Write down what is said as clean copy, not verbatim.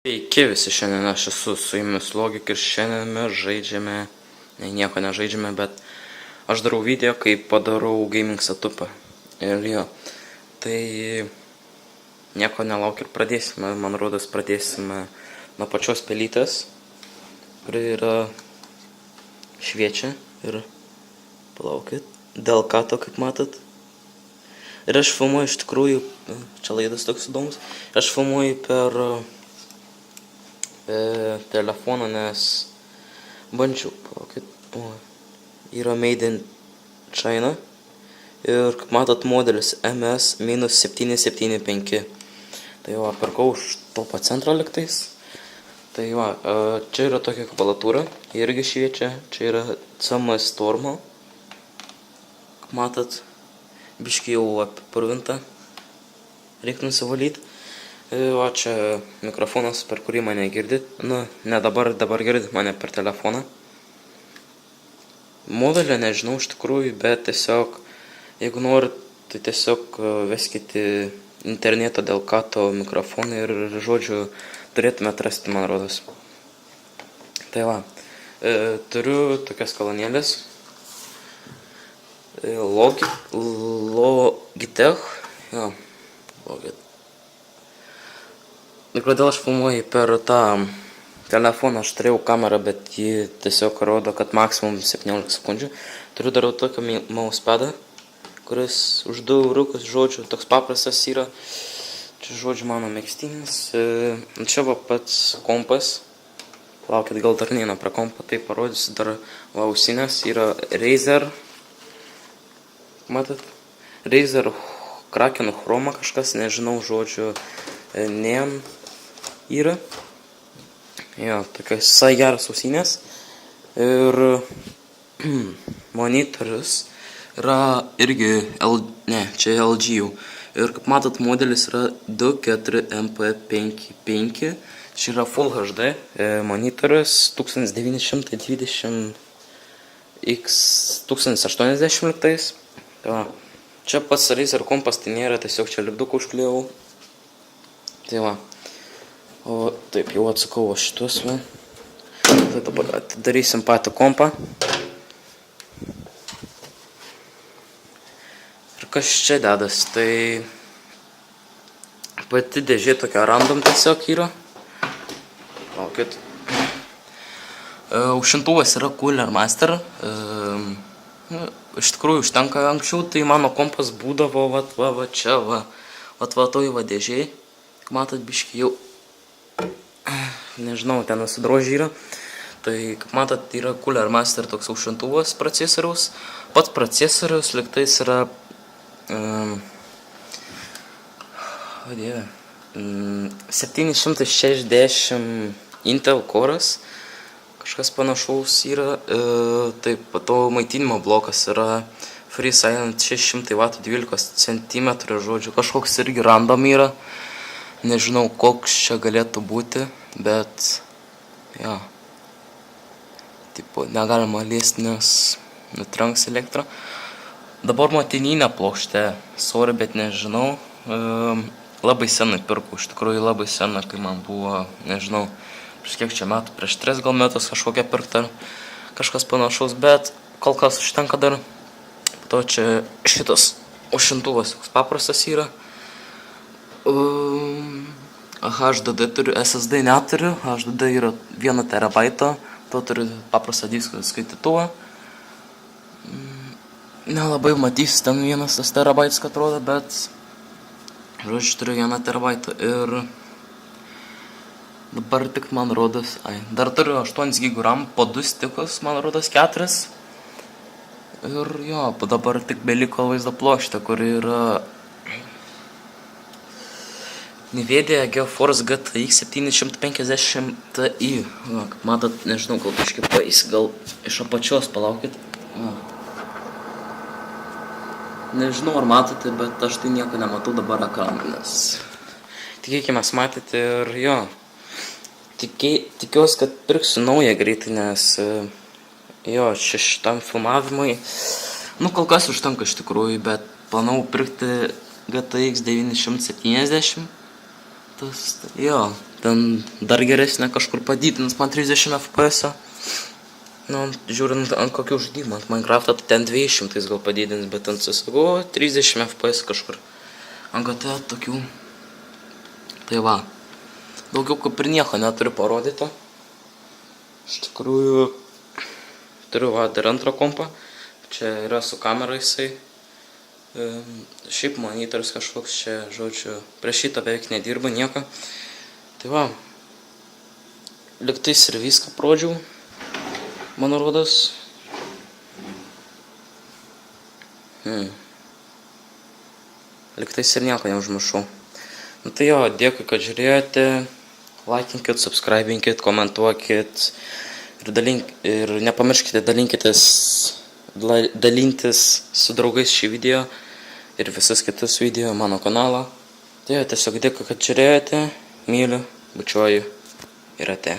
Sveiki visi, šiandien aš esu su jumis Logik ir šiandien mes žaidžiame, nieko nežaidžiame, bet aš darau video, kai padarau gaming setupą. Ir jo, tai nieko nelauk ir pradėsime, man rodos pradėsime nuo pačios pelytės, kuri yra šviečia ir palaukit, delkato kaip matot. Ir aš filmuoju iš tikrųjų, čia laidas toks įdomus, aš filmuoju per telefoną, nes bandžiau, palaukit, yra Made in China ir kaip matot modelis MS-775. Tai va, pirkau už Topo centro liktais. Tai va, čia yra tokia kapalatūra, irgi šviečia, čia yra CM Stormo. Kaip matot, biškai jau apipurvinta, reiktų nusivalyti. Va čia mikrofonas, per kurį mane girdit. Nu, ne dabar girdit mane per telefoną. Modelio nežinau iš tikrųjų, bet tiesiog, jeigu norit, tai tiesiog veskite interneto delkato mikrofoną ir, žodžiu, turėtumėte rasti, man rodos. Tai va, turiu tokias kolonėlės. Logitech. Jo, Logitech. Ir kodėl aš filmuoju per tą telefoną, aš turėjau kamerą, bet ji tiesiog rodo, kad maksimum 17 sekundžių. Turiu darau tokį mousepadą, kuris už 2 eurukus, žodžiu, toks paprastas yra. Čia, žodžiu, mano megztinis. Čia va pats kompas. Laukit, gal dar neina prie kompo, tai parodysiu dar ausinės. Yra Razer. Matot? Razer Kraken Chroma kažkas, nežinau, žodžiu, Neon yra. Jo, tokios visai geras ausinės. Ir monitorius yra irgi čia LG jau. Ir kaip matot, modelis yra 24MP55. Čia yra Full HD monitorius 1920x1080 liktais. Čia pats Razer kompas, tai nėra, tiesiog čia lipduką užklijau. Tai va. O taip, jau atsakau šitus. Tai dabar atidarysim patį kompą. Ir kas čia dedas, tai pati dėžė tokia random tiesiog yra. Laukit. Aušintuvas yra Cooler Master. Iš tikrųjų užtenka anksčiau, tai mano kompas būdavo va čia, va toj va dėžėj. Matot, biškai jau, nežinau, ten nusidrožį yra. Tai, kaip matot, yra Cooler Master toks aušintuvas procesoriaus. Pats procesoriaus liktais yra 760 Intel Core'as. Kažkas panašaus yra. Taip, to maitinimo blokas yra Free Silent 600 W 12 cm, žodžiu, kažkoks irgi random yra. Nežinau, koks čia galėtų būti, bet, jo, tipo, negalima liesti, nes nutrenks elektrą. Dabar motininė plokštė, sorry, bet nežinau, labai senai pirkau, iš tikrųjų labai senai, kai man buvo, nežinau, prieš kiek čia metų, prieš 3 gal metus kažkokia pirkta, kažkas panašaus, bet kol kas užtenka dar. To čia šitas aušintuvas, toks paprastas yra. HDD turiu, SSD neturiu, HDD yra 1 terabaito, to turiu paprastą disko skaitytuvą. Nelabai matysi ten 1 terabaitas, kad atrodo, bet žodžiu turiu 1 terabaitą ir dabar tik man rodos, dar turiu 8 GB RAM, po 2 stikus, man rodos 4. Ir jo, dabar tik beliko vaizdo plokštė, kuri yra Nvidia GeForce GTX 750 Ti. Kaip matot, nežinau, gal kažkaip gal iš apačios palaukit. Nežinau, ar matote, bet aš tai nieko nematau dabar ekraną, nes tikėkime, matėte ir jo. Tikiuosi, kad pirksiu naują greitai, nes jo, šitam filmavimui, nu, kol kas užtenka iš tikrųjų, bet planau pirkti GTX 970. Jo, ten dar geresnė kažkur padidins man 30 FPS. Nu, žiūrint ant kokių žaidimų, ant Minecraft'o tai ten 200 gal padidins, bet ant CSGO 30 FPS kažkur. Ant GT tokių. Tai va. Daugiau kaip ir nieko neturiu parodyti. Iš tikrųjų, turiu va dar antrą kompą. Čia yra su kamera jisai. Šiaip monitorius kažkoks čia, žodžiu, prieš šitą beveik nedirba nieko. Tai va, liktais ir viską prodžiau, mano rodas. Liktais ir nieko neužmiršau. Nu tai jo, dėkui, kad žiūrėjote, laikinkit, subscribinkit, komentuokit ir nepamirškite dalintis su draugais šį video ir visus kitus video mano kanalą. Tai jo, tiesiog dėkui, kad žiūrėjote, myliu, bučiuoju ir ate.